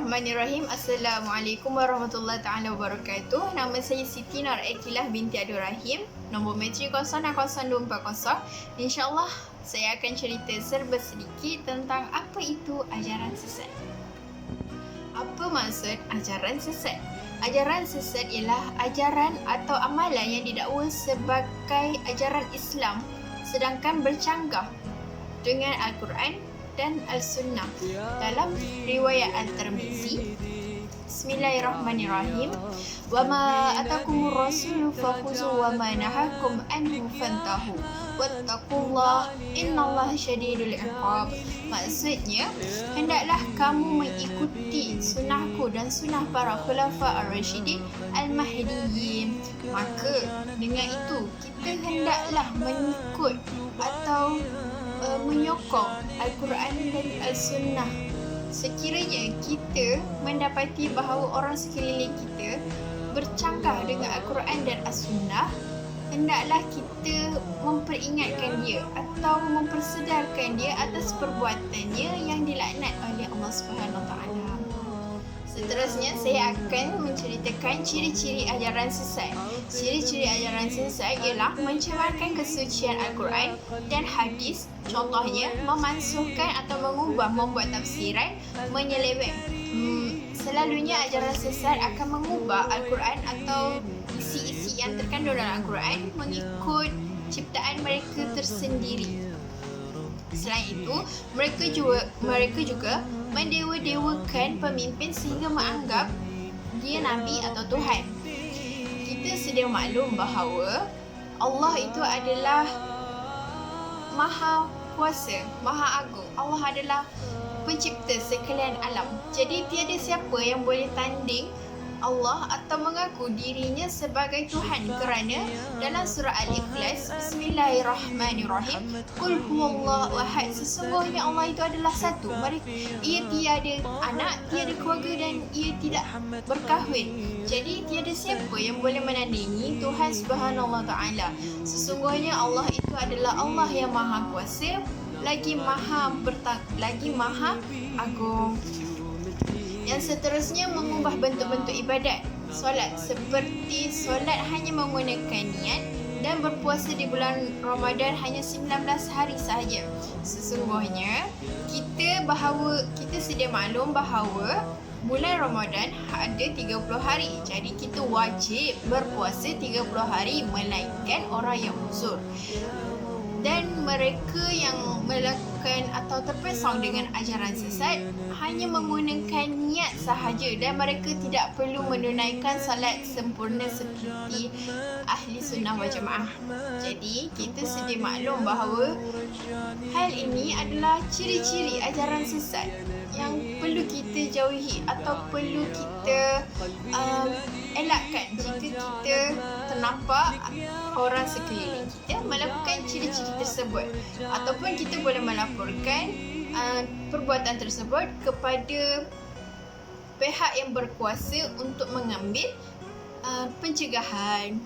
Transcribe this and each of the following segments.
Bismillahirrahmanirrahim. Assalamualaikum warahmatullahi taala wabarakatuh. Nama saya Siti Nur Aikilah binti Abdul Rahim. Nombor matrik 060240. InsyaAllah saya akan cerita serba sedikit tentang apa itu ajaran sesat. Apa maksud ajaran sesat? Ajaran sesat ialah ajaran atau amalan yang didakwa sebagai ajaran Islam sedangkan bercanggah dengan Al-Quran dan Al-Sunnah. Dalam riwayat Al-Tirmizi, Bismillahirrahmanirrahim. Wa ma atakumur rasulu fakhuzu wa ma nahakum anhu fantahu. Wattaqullaha innallaha syadidul iqab. Maksudnya, hendaklah kamu mengikuti sunnahku dan sunnah para khulafa ar-rasyidin al-mahdiyyin. Maka dengan itu kita hendaklah mengikut atau menyokong Al-Quran dan Al-Sunnah. Sekiranya kita mendapati bahawa orang sekeliling kita bercanggah dengan Al-Quran dan Al-Sunnah, hendaklah kita memperingatkan dia atau mempersedarkan dia atas perbuatannya yang dilaknat oleh Allah Subhanahu Wa Taala. Seterusnya, saya akan menceritakan ciri-ciri ajaran sesat. Ciri-ciri ajaran sesat ialah mencemarkan kesucian Al-Quran dan hadis. Contohnya, memansuhkan atau mengubah, membuat tafsiran, menyeleweng. Selalunya ajaran sesat akan mengubah Al-Quran atau isi-isi yang terkandung dalam Al-Quran mengikut ciptaan mereka tersendiri. Selain itu, mereka juga mendewa-dewakan pemimpin sehingga menganggap dia Nabi atau Tuhan. Kita sedia maklum bahawa Allah itu adalah Maha Kuasa, Maha Agung. Allah adalah pencipta sekalian alam. Jadi tiada siapa yang boleh tanding Allah atau mengaku dirinya sebagai Tuhan, kerana dalam surah Al-Ikhlas, Bismillahirrahmanirrahim, Qul huwallahu ahad, sesungguhnya Allah itu adalah satu. Ia tiada anak, tiada keluarga dan ia tidak berkahwin. Jadi tiada siapa yang boleh menandingi Tuhan Subhanahu Wa Taala. Sesungguhnya Allah itu adalah Allah yang Maha Kuasa, lagi Maha Agung. Yang seterusnya, mengubah bentuk-bentuk ibadat solat. Seperti solat hanya menggunakan niat dan berpuasa di bulan Ramadan hanya 19 hari sahaja. Sesungguhnya kita sedia maklum bahawa bulan Ramadan ada 30 hari. Jadi kita wajib berpuasa 30 hari melainkan orang yang uzur. Dan mereka yang melakukan atau terpesong dengan ajaran sesat hanya menggunakan niat sahaja dan mereka tidak perlu menunaikan salat sempurna seperti ahli sunnah wal jamaah. Jadi kita sedia maklum bahawa hal ini adalah ciri-ciri ajaran sesat yang perlu kita jauhi atau perlu kita elakkan jika kita ternampak orang sekeliling kita melakukan ciri-ciri tersebut, ataupun kita boleh melaporkan perbuatan tersebut kepada pihak yang berkuasa untuk mengambil pencegahan.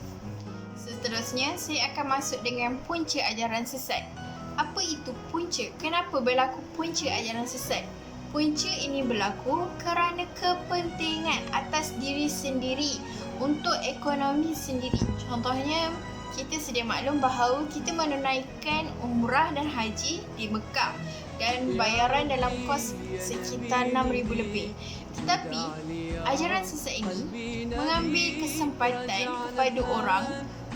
Seterusnya, saya akan masuk dengan punca ajaran sesat. Apa itu punca? Kenapa berlaku punca ajaran sesat? Punca ini berlaku kerana kepentingan atas diri sendiri untuk ekonomi sendiri. Contohnya, kita sedia maklum bahawa kita menunaikan umrah dan haji di Mekah dan bayaran dalam kos sekitar 6,000 lebih. Tetapi ajaran sesat ini mengambil kesempatan kepada orang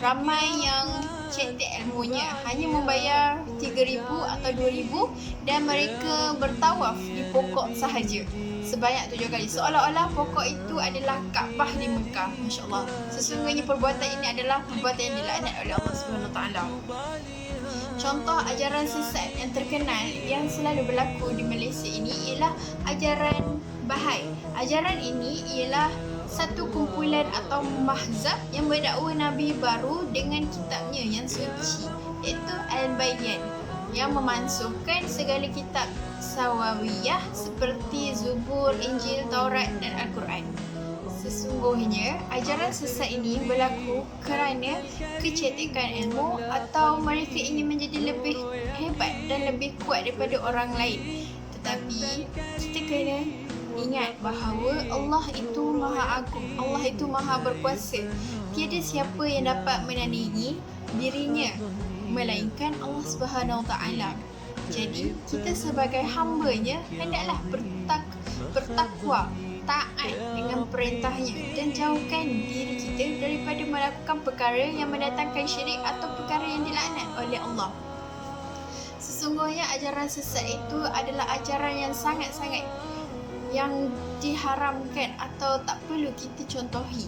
ramai yang cetek ilmunya, hanya membayar 3,000 atau 2,000 dan mereka bertawaf di pokok sahaja sebanyak 7 kali, seolah-olah pokok itu adalah Kaabah di Mekah. Masya Allah, sesungguhnya perbuatan ini adalah perbuatan yang dilaknat oleh Allah Subhanahu Wa Taala. Contoh ajaran sesat yang terkenal yang selalu berlaku di Malaysia ini ialah ajaran Bahai. Ajaran ini ialah satu kumpulan atau mahzab yang berdakwa Nabi baru dengan kitabnya yang suci, iaitu Al-Bayan, yang memansuhkan segala kitab Sawawiyah seperti Zubur, Injil, Taurat dan Al-Quran. Sesungguhnya ajaran sesat ini berlaku kerana kecetekan ilmu atau mereka ingin menjadi lebih hebat dan lebih kuat daripada orang lain. Tetapi kita kena Ingat bahawa Allah itu Maha Agung, Allah itu Maha Berkuasa. Tiada siapa yang dapat menandingi dirinya melainkan Allah Subhanahu Wa Taala. Jadi kita sebagai hamba-Nya hendaklah bertakwa, taat dengan perintahnya dan jauhkan diri kita daripada melakukan perkara yang mendatangkan syirik atau perkara yang dilaknat oleh Allah. Sesungguhnya ajaran sesat itu adalah ajaran yang sangat-sangat yang diharamkan atau tak perlu kita contohi.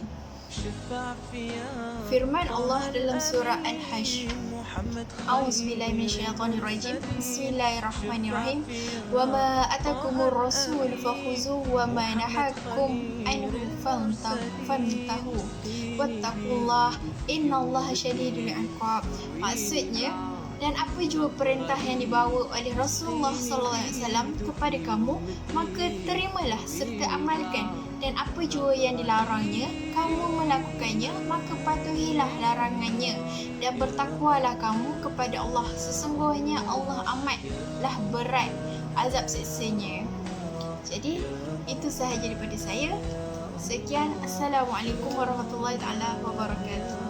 Firman Allah dalam surah Al-Hajj, A'udzubillahi minasyaitonirrajim. Bismillahirrahmanirrahim. Wa ma atakumur rasul fakhuzuhu wa ma nahakum anhu fantahu. Wattaqullah innallaha syadidul iqab. Maksudnya, dan apa jua perintah yang dibawa oleh Rasulullah SAW kepada kamu, maka terimalah serta amalkan. Dan apa jua yang dilarangnya, kamu melakukannya, maka patuhilah larangannya. Dan bertakwalah kamu kepada Allah. Sesungguhnya Allah amatlah berat azab siksanya. Jadi, itu sahaja daripada saya. Sekian. Assalamualaikum warahmatullahi wabarakatuh.